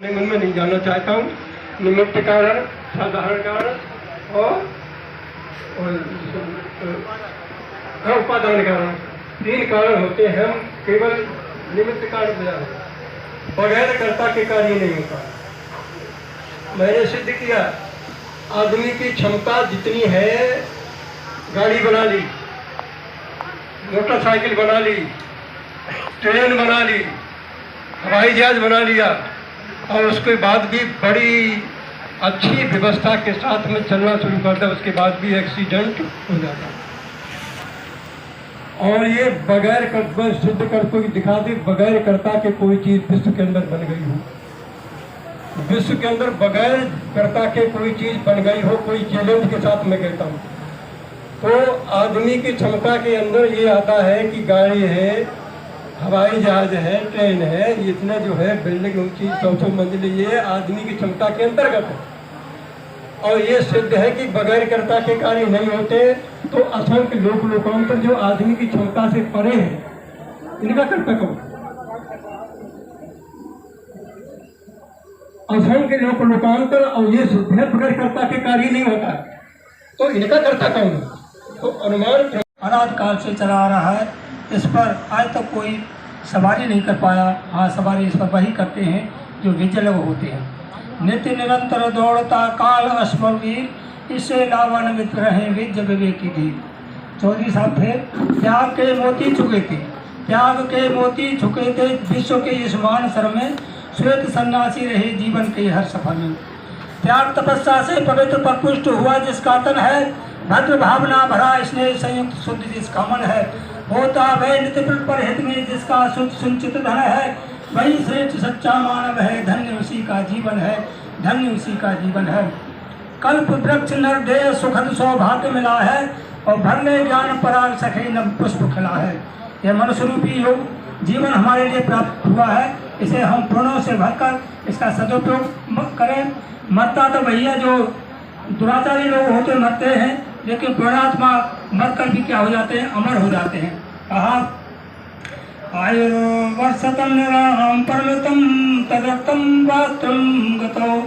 मैं उनमें नहीं जानना चाहता हूँ। निमित्त कारण, साधारण कारण और उपादान कारण, तीन कारण होते हैं। हम केवल निमित्त कारण बगैर कर्ता के कार्य नहीं होता। मैंने सिद्ध किया, आदमी की क्षमता जितनी है, गाड़ी बना ली, मोटरसाइकिल बना ली, ट्रेन बना ली, हवाई जहाज बना लिया, और उसके बाद भी बड़ी अच्छी व्यवस्था के साथ में चलना शुरू करता है, उसके बाद भी एक्सीडेंट हो जाता है। और ये बगैर कर्ता सिद्ध कर कोई दिखा दे, बगैर कर्ता के कोई चीज विश्व के अंदर बन गई हो, विश्व के अंदर बगैर कर्ता के कोई चीज बन गई हो, कोई चैलेंज के साथ मैं कहता हूँ। तो आदमी की क्षमता के अंदर ये आता है कि गाड़ी है, हवाई जहाज है, ट्रेन है, इतना जो है बिल्डिंग ऊंची 100 मंजिल, ये आदमी की क्षमता के अंतर्गत है। और ये सिद्ध है कि बगैर कर्ता के कार्य नहीं होते। तो असंख्य लोकांतर जो आदमी की क्षमता से परे हैं, इनका कर्ता कौन? असंख्य लोकांतर, और ये सिद्ध है बगैर कर्ता के कार्य नहीं होता। तो इनका कर्ता कौन है? तो अनुमान अनाद काल से चला आ रहा है। इस पर आज तक कोई सवारी नहीं कर पाया। हाँ, सवारी इस पर वही करते हैं जो विजय होते हैं। नित्य निरंतर दौड़ता काल अश्वर वीर, इससे लावन मित्र हैं विद्य विवेकी धीर। चौधरी साहब थे, त्याग के मोती चुके थे, त्याग के मोती झुके थे विश्व के इस मान सर में, श्वेत सन्यासी रहे जीवन के हर सफर में। त्याग तपस्या से पवित्र प्रपुष्ट हुआ जिसका तन है, भद्र भावना भरा स्नेह संयुक्त शुद्ध जिसका मन है, होता वह नित्य पर हित में जिसका शुद्ध संचित धन है, वही श्रेष्ठ सच्चा मानव है, धन्य उसी का जीवन है, धन्य उसी का जीवन है। कल्प वृक्ष नरदेह सुखद सौभाग्य मिला है, और भरने ज्ञान पराग सखे नव पुष्प खिला है। यह मनुष्य रूपी योग जीवन हमारे लिए प्राप्त हुआ है, इसे हम पूर्णों से भरकर इसका सदुपयोग करें। मरता तो भैया जो दुराचारी लोग होते मरते हैं, लेकिन पुण्यात्मा मरकर भी क्या हो जाते हैं? अमर हो जाते हैं। कहा आयुर्वर्षतम निराम परमितम तदर्थम वात्रम गतो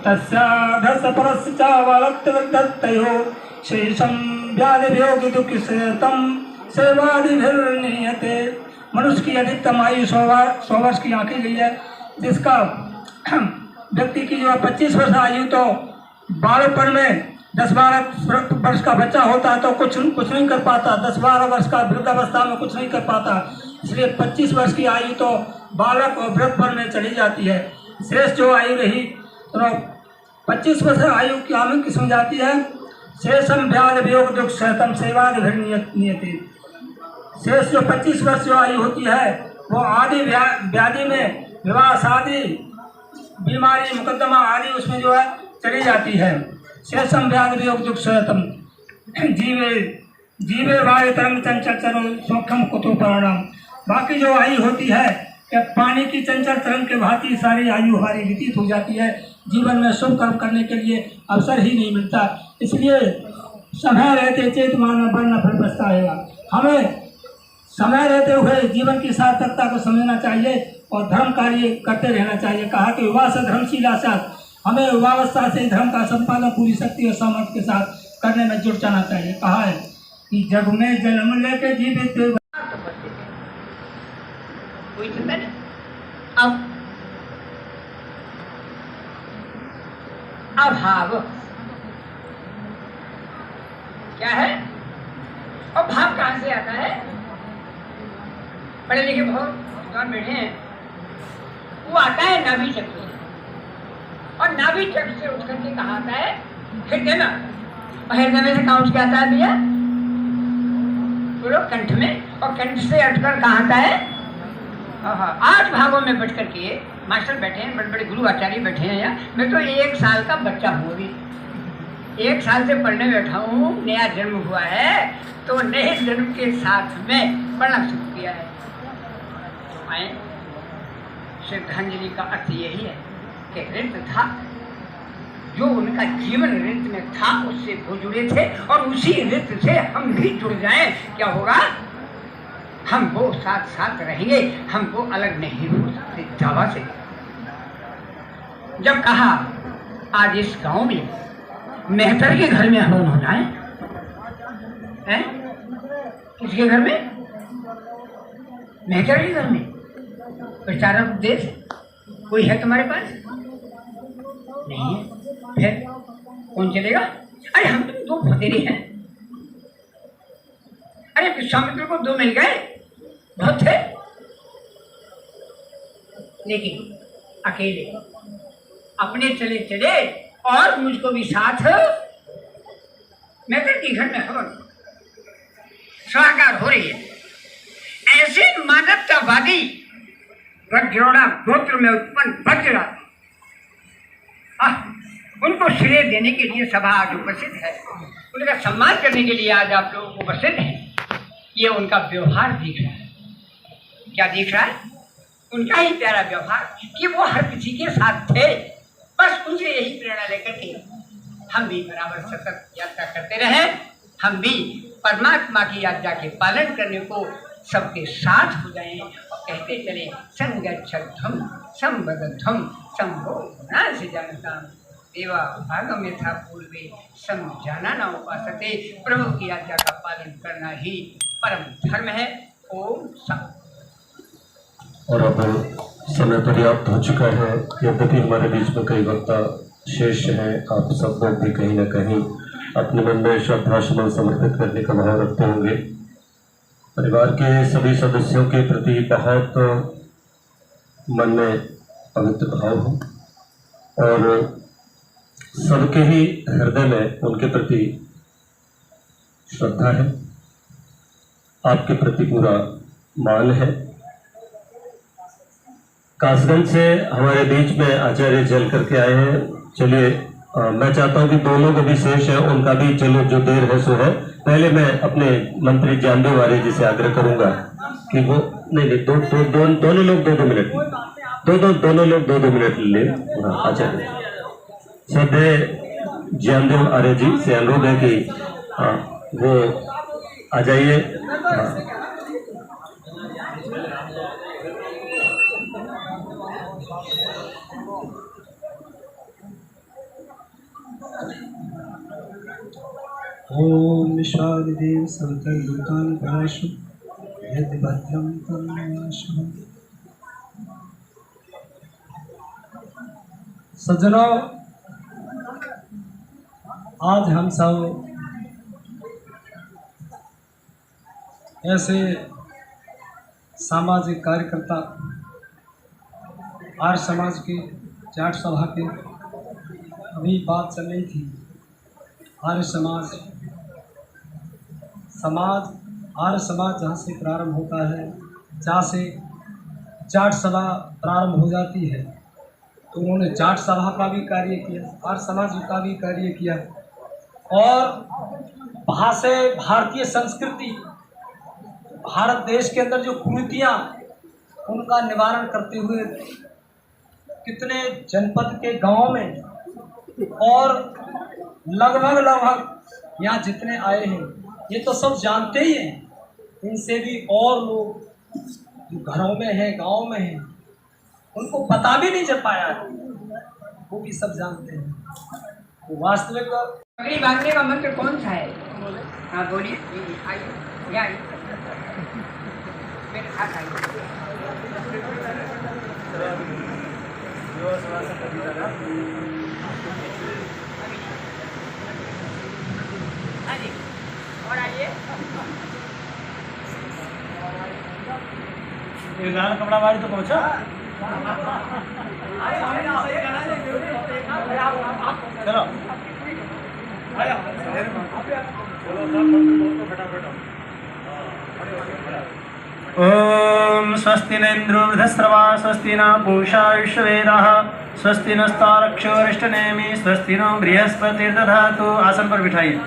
तस्याधस परस्चावलक्तयो शेषम व्याधिभोग दुःखितम सेवादिभिर्नियते। मनुष्य की अधिकतम आयु 100 वर्ष की आंकी गई है, जिसका व्यक्ति की जो 25 वर्ष आयु, तो बालपन में 10-12 वर्ष का बच्चा होता है तो कुछ नहीं कर पाता, 10-12 वर्ष का वृद्धावस्था में कुछ नहीं कर पाता। इसलिए 25 वर्ष की आयु तो बालक और वृद्धपन में चली जाती है। श्रेष्ठ जो आयु रही तो 25 वर्ष आयु की आयु किस्म जाती है। शेषम व्याध वियोग दुख सहतम सेवादिभिर्नियते। शेष जो 25 वर्ष जो आयु होती है, वो आदि व्याधि में, विवाह शादी, बीमारी, मुकदमा आदि उसमें जो है चली जाती है। शेषम व्याध वियोग दुख सहतम जीवे वायु तरंग चंचल चरो सूक्ष्म कुतो प्राणम। बाकी जो आयु होती है कि पानी की चंचल तरंग के भांति सारी आयु हमारी व्यतीत हो जाती है। जीवन में शुभ कर्म करने के लिए अवसर ही नहीं मिलता। इसलिए समय रहते चेत मानव वरना फिर पछताएगा। हमें समय रहते हुए जीवन की सार्थकता को समझना चाहिए और धर्म कार्य करते रहना चाहिए। कहा कि युवा से धर्मशीला साथ, हमें युवावस्था से धर्म का संपादन पूरी शक्ति और सामर्थ्य के साथ करने में जुट जाना चाहिए। कहा है कि जग में जन्म लेके जीवित अभाव क्या है? और भाव कहां से आता है? पढ़े लिखे बहुत विद्वान बैठे हैं, वो आता है नाभि चक्र से, और नाभि चक्र से उठ करके कहा आता है हृदय में। और हृदय में से कहाँ उठ के आता है भैया? बोलो कंठ में, और कंठ से उठकर कहाँ आता है? 8 भागों में बैठ करके मास्टर बैठे हैं, बड़े बड़े गुरु आचार्य बैठे हैं। यहाँ मैं तो 1 साल का बच्चा हूँ, अभी 1 साल से पढ़ने बैठा हूँ। नया जन्म हुआ है तो नए जन्म के साथ में पढ़ना शुरू किया है। आए श्रद्धांजलि का अर्थ यही है कि ऋत था, जो उनका जीवन ऋत में था उससे वो जुड़े थे, और उसी ऋत से हम भी जुड़ जाएं। क्या होगा? हम वो साथ साथ रहेंगे, हमको अलग नहीं हो सकते। जावा से जब कहा आज इस गांव में मेहतर के घर में हवन होना है, हैं? किसके घर में? मेहतर के घर में। प्रचारक उद्देश्य कोई है तुम्हारे पास? नहीं है। फिर कौन चलेगा? अरे हम तुम दो भतेरे हैं। अरे विश्वामित्र को दो मिल गए, बहुत थे, लेकिन अकेले अपने चले चले और मुझको भी साथ मेहतर के घर में हवन स्वाकार हो रही है। ऐसे मानवतावादी रगजोड़ा गोत्र में उत्पन्न वज्र उनको श्रेय देने के लिए सभा आज उपस्थित है, उनका सम्मान करने के लिए आज आप लोग उपस्थित हैं। ये उनका व्यवहार दिख रहा है। क्या दिख रहा है? उनका ही प्यारा व्यवहार कि वो हर किसी के साथ थे। बस उनसे यही प्रेरणा लेकर के हम भी बराबर सतत यात्रा करते रहे। हम भी परमात्मा की आज्ञा के पालन करने को सबके साथ हो जाएं और कहते चले संगच्छध्वम संवदध्वम संभोधना से जानता देवा भागम यथा पूर्वे समझाना न उपासते। प्रभु की आज्ञा का पालन करना ही परम धर्म है। ओम शांति। और अब समय पर्याप्त हो चुका है। यद्यपि हमारे बीच में कई वक्ता शेष हैं, आप सब लोग भी कहीं न कहीं अपने मन में श्रद्धा सुमन समर्पित करने का भाव रखते होंगे। परिवार के सभी सदस्यों के प्रति बहुत मन में पवित्र भाव हो और सबके ही हृदय में उनके प्रति श्रद्धा है, आपके प्रति पूरा मान है। कासगंज से हमारे बीच में आचार्य चल करके आए हैं। चलिए मैं चाहता हूं कि दो लोग अभी शेष हैं, उनका भी चलो जो देर है सो है। पहले मैं अपने मंत्री ज्ञानदेव आर्य जी से आग्रह करूंगा कि वो नहीं दोनों लोग दो मिनट दोनों लोग दो मिनट ले। आचार्य श्रद्धेय ज्ञानदेव आर्य जी से अनुरोध है कि वो आ जाइए। ओम विश्वादिदेव संतं दूतान पराशु यदि भद्रं तन्नाशु। सज्जनों, आज हम सब ऐसे सामाजिक कार्यकर्ता आर्य समाज के जाट सभा के अभी बात चल रही थी। आर्य समाज आर्य समाज जहाँ से प्रारंभ होता है, जहाँ से जाट सभा प्रारंभ हो जाती है, तो उन्होंने जाट सभा का भी कार्य किया, आर्य समाज का भी कार्य किया और वहाँ से भारतीय संस्कृति, भारत देश के अंदर जो कुरीतियाँ, उनका निवारण करते हुए कितने जनपद के गांवों में और लगभग यहाँ जितने आए हैं ये तो सब जानते ही हैं। इनसे भी और लोग जो घरों में हैं, गांव में हैं, उनको पता भी नहीं चल पाया है, वो भी सब जानते हैं। तो वास्तविक पगड़ी बांधने का मंत्र कौन सा है? हाँ बोलिए। आइए, आइए, मेरे साथ आइए। और आइए। कपड़ा बाड़ी तो पहुँचा। चलो ओम स्वस्ति न इंद्रो वृधस्रवा स्वस्ति न पूषा विश्ववेदाः स्वस्ति नस्तारक्षो अरिष्टनेमि स्वस्ति नो बृहस्पतिर्दधातु। आसन पर बिठाइए।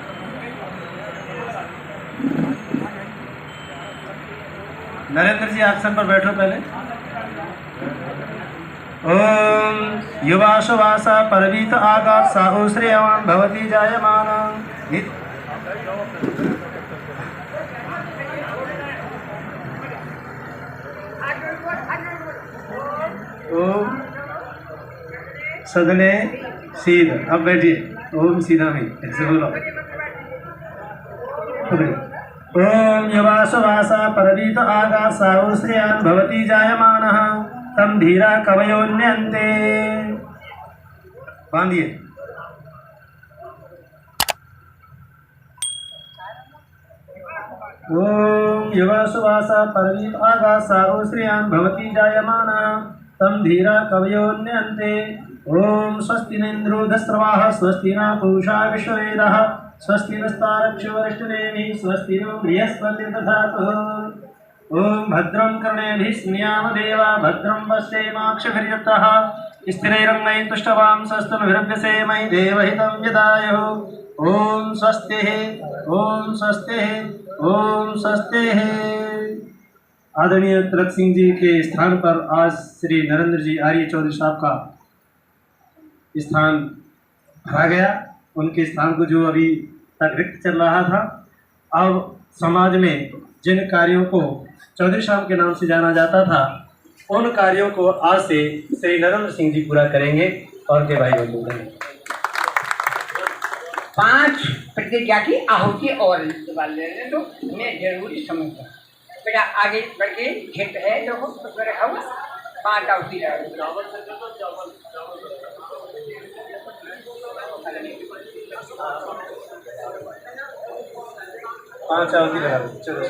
नरेंद्र जी आसन पर बैठो पहले। ओम युवाशुवासा परवीत आगात साहु श्रेयवान भवति जायमान। ओम सदने सीध। अब बैठिए, ओम सीधा में ऐसे बोलो। ओम यवासवासा परवीत आकाशाव श्रेयान् भवति जायमानः तं धीरा कवयोन्यन्ते। बांधिए। ओम यवासवासा परवीत आकाशाव श्रेयान् भवति जायमानः तं धीरा कवयोन्यन्ते। ओम स्वस्ति न इन्द्रो धस्रवाः स्वस्ति न पूषा विश्ववेदः स्वस्ति नस्तारक्षवरिष्ठनेमिः स्वस्ति नो बृहस्पतिर्दधातु। ओम भद्रं कर्णेभिः स्नुयाम देवा भद्रं पश्येमाक्षभिर्यत्रः स्थिरैरङ्गैस्तुष्टवां स्वस्तिभिर्व्यसेमहि देवहितं यदायुः। ओम स्वस्तिः ओम स्वस्तिः ओम स्वस्तिः। आदरणीय तिलक सिंह जी के स्थान पर आज श्री नरेंद्र जी आर्य चौधरी साहब का स्थान भरा गया। उनके स्थान को जो अभी तक रिक्त चल रहा था, अब समाज में जिन कार्यों को चौधरी साहब के नाम से जाना जाता था, उन कार्यों को आज से श्री नरेंद्र सिंह जी पूरा करेंगे। और के भाई बोलेंगे 5 प्रतिज्ञा की आहुति और सवाल ले रहे तो मैं जरूरी समझता हूँ। बेटा आगे बढ़ के खेत है देखो उसमें रखा हुआ 5 आहुति पाँच आहुति लगा दो। चलो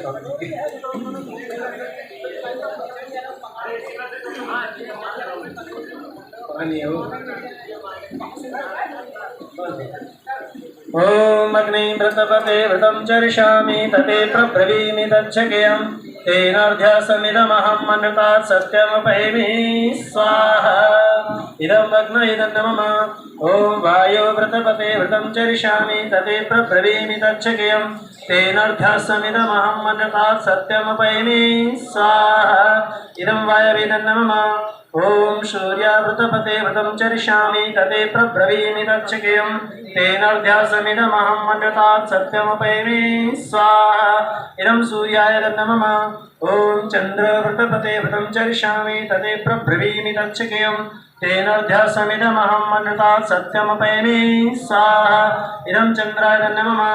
ओम अग्नि व्रतपते व्रतं चरिष्यामि तते प्रब्रवीमि तच्छक्यं तेनार्ध्यासमिदमहं मन्यतात् सत्यमुपैमि स्वाहा। इदं अग्न इदं मम। ओम वायो व्रतपते व्रतं चरिष्यामि तते प्रब्रवीमि तच्छक्यं तेनार्ध्यासमिदमहं मन्यतात् सत्यमुपैमि स्वाहा। इदं वायवेदं मम। ओम सूर्यावृतपते व्रतं चरिष्यामि तते प्रब्रवीमि तच्छक्यं तेनार्ध्यासमिदमहं मन्यतात् सत्यमुपैमि स्वाहा। इदं सूर्याय नमः। ओम चन्द्रवृतपते व्रतं चरिष्यामि तते प्रब्रवीमि तच्छक्यं तेनार्ध्यासमिदमहं मन्यतात् सत्यमुपैमि स्वाहा। इदं चन्द्राय नमः।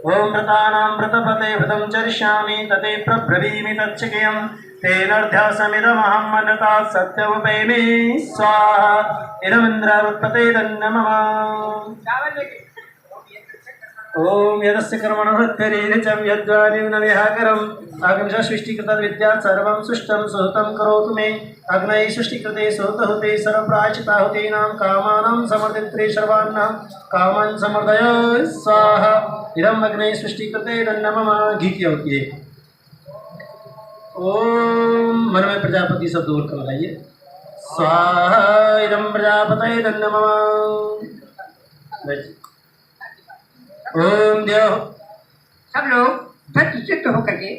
ओम व्रतानां व्रतपते व्रतं चरिष्यामि तते प्रब्रवीमि तच्छक्यं तेनार्ध्यासमिदमहं मन्यतात् सत्यमुपैमि स्वाहा। इदमिन्द्रावृत्पते नमः। ओम यदस्य कर्मणः हत्यरीरिचं यद्वानिं विहाकरम् आगमश सृष्टिकृतं विद्यात् सर्वं सृष्टं सुहृतं करोतु मे। अग्नये सृष्टिकृते सुहृतहुते सर्वप्रायश्चिताहुतीनां कामानां समर्दित्रे सर्वान्नः कामान् समर्दय स्वाहा। इदम् अग्नये सृष्टिकृते नमः। घी की होती है। ओम मन में प्रजापति शब्द बोल कर लगाइए। स्वाहा इदं प्रजापतये नमः। ओम देव। सब लोग सचित्त होकर के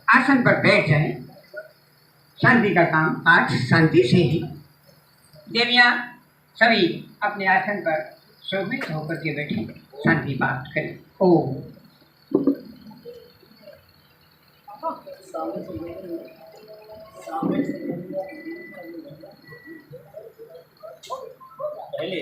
आसन पर बैठ जाएं। शांति का काम आज शांति से ही। देवियाँ सभी अपने आसन पर शोभित होकर के बैठे शांति बात करें। ओम पहले